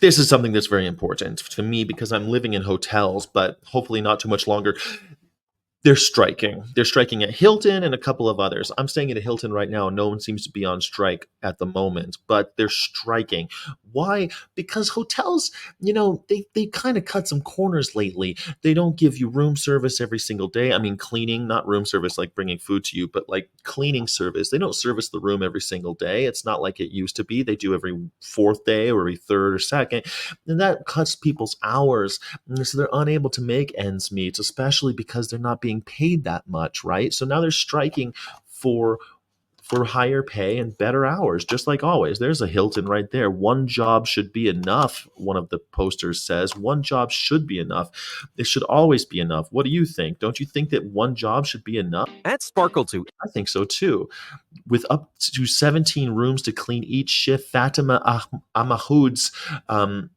This is something that's very important to me because I'm living in hotels, but hopefully not too much longer. They're striking. They're striking at Hilton and a couple of others. I'm staying at a Hilton right now. No one seems to be on strike at the moment, but they're striking. Why? Because hotels, they kind of cut some corners lately. They don't give you room service every single day. I mean, cleaning, not room service like bringing food to you, but like cleaning service. They don't service the room every single day. It's not like it used to be. They do every fourth day or every third or second. And that cuts people's hours, so they're unable to make ends meet, especially because they're not being paid that much, right? So now they're striking for higher pay and better hours, just like always. There's a Hilton right there. One job should be enough, one of the posters says. One job should be enough. It should always be enough. What do you think? Don't you think that one job should be enough? Add sparkle to I think so too. With up to 17 rooms to clean each shift, Fatima Amahoud's um,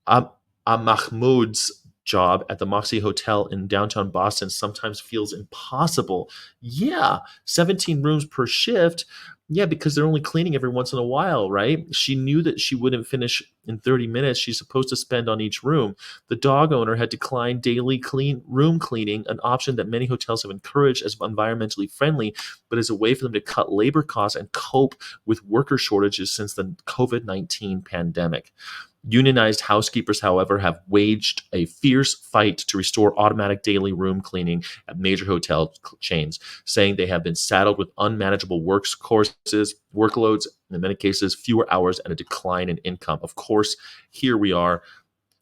Am- Mahmoud's job at the Moxie Hotel in downtown Boston sometimes feels impossible. Yeah, 17 rooms per shift. Yeah, because they're only cleaning every once in a while, right? She knew that she wouldn't finish in 30 minutes she's supposed to spend on each room. The dog owner had declined daily room cleaning, an option that many hotels have encouraged as environmentally friendly, but as a way for them to cut labor costs and cope with worker shortages since the COVID-19 pandemic. Unionized housekeepers, however, have waged a fierce fight to restore automatic daily room cleaning at major hotel chains, saying they have been saddled with unmanageable workloads, in many cases, fewer hours, and a decline in income. Of course, here we are.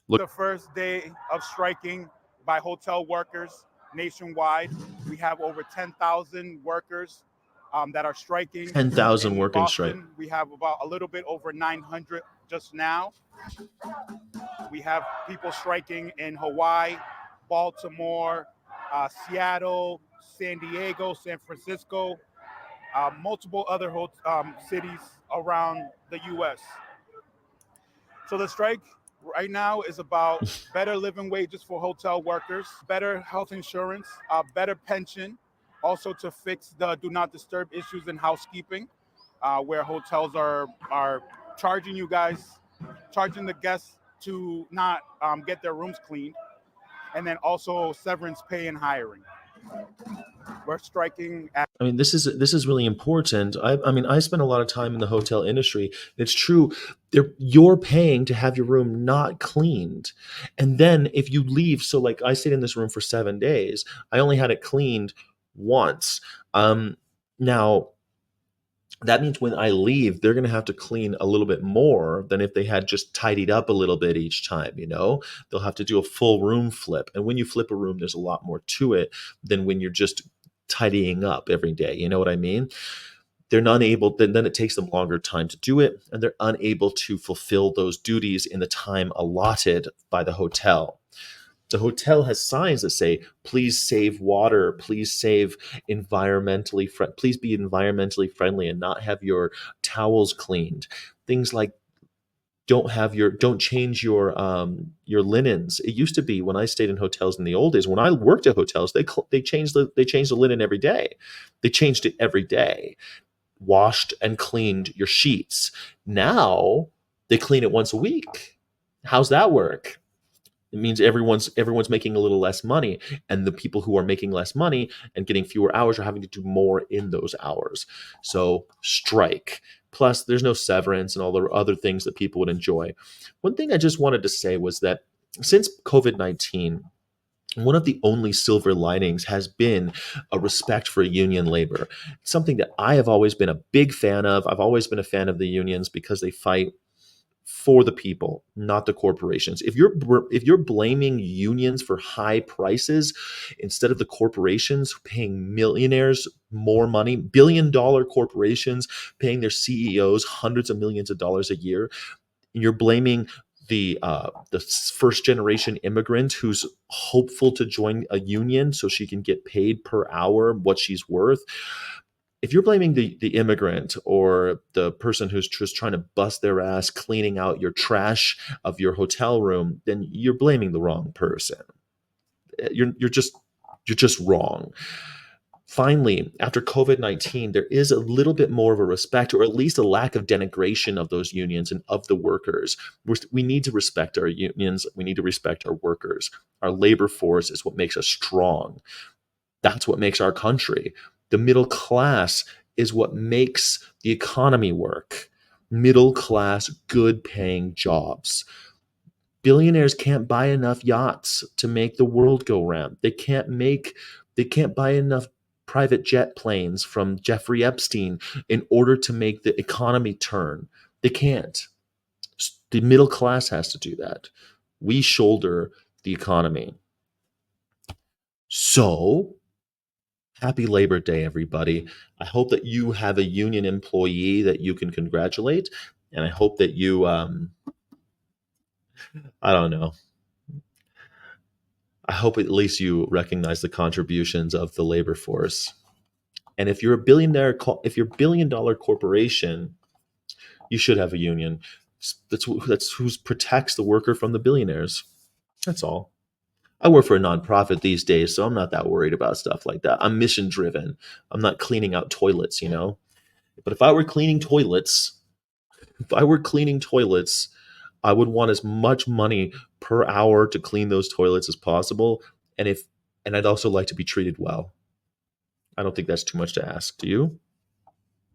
Look, the first day of striking by hotel workers nationwide. We have over 10,000 workers that are striking. 10,000 in working strike. Boston, we have about a little bit over 900 just now. We have people striking in Hawaii, Baltimore, Seattle, San Diego, San Francisco, multiple other cities around the U.S. So the strike right now is about better living wages for hotel workers, better health insurance, better pension, also to fix the do not disturb issues in housekeeping, where hotels are charging the guests to not get their rooms cleaned, and then also severance pay and hiring. We're striking at. I mean, this is really important. I mean, I spent a lot of time in the hotel industry. It's true. You're paying to have your room not cleaned, and then if you leave, so like I stayed in this room for 7 days. I only had it cleaned once. Now that means when I leave, they're going to have to clean a little bit more than if they had just tidied up a little bit each time. They'll have to do a full room flip, and when you flip a room, there's a lot more to it than when you're just tidying up every day. You know what I mean? They're not able, then it takes them longer time to do it, and they're unable to fulfill those duties in the time allotted by the hotel. The hotel has signs that say, please save water, please please be environmentally friendly and not have your towels cleaned. Things like don't change your linens. It used to be when I stayed in hotels in the old days, when I worked at hotels, they changed the linen every day. They changed it every day, washed and cleaned your sheets. Now they clean it once a week. How's that work? It means everyone's making a little less money, and the people who are making less money and getting fewer hours are having to do more in those hours. So strike. Plus, there's no severance and all the other things that people would enjoy. One thing I just wanted to say was that since COVID-19, one of the only silver linings has been a respect for union labor. It's something that I have always been a big fan of. I've always been a fan of the unions because they fight for the people, not the corporations. If you're blaming unions for high prices instead of the corporations paying millionaires more money, billion-dollar corporations paying their CEOs hundreds of millions of dollars a year, and you're blaming the first generation immigrant who's hopeful to join a union so she can get paid per hour what she's worth. If you're blaming the immigrant or the person who's just trying to bust their ass cleaning out your trash of your hotel room, then you're blaming the wrong person. You're just wrong. Finally, after COVID-19, there is a little bit more of a respect, or at least a lack of denigration of those unions and of the workers. We need to respect our unions. We need to respect our workers. Our labor force is what makes us strong. That's what makes our country. The middle class is what makes the economy work. Middle class, good paying jobs. Billionaires can't buy enough yachts to make the world go round. They can't buy enough private jet planes from Jeffrey Epstein in order to make the economy turn. They can't. The middle class has to do that. We shoulder the economy. So, happy Labor Day, everybody. I hope that you have a union employee that you can congratulate. And I hope that you, I don't know, I hope at least you recognize the contributions of the labor force. And if you're a billionaire, if you're a billion-dollar corporation, you should have a union. That's who protects the worker from the billionaires. That's all. I work for a nonprofit these days, so I'm not that worried about stuff like that. I'm mission driven. I'm not cleaning out toilets. But if I were cleaning toilets, I would want as much money per hour to clean those toilets as possible. And I'd also like to be treated well. I don't think that's too much to ask. Do you?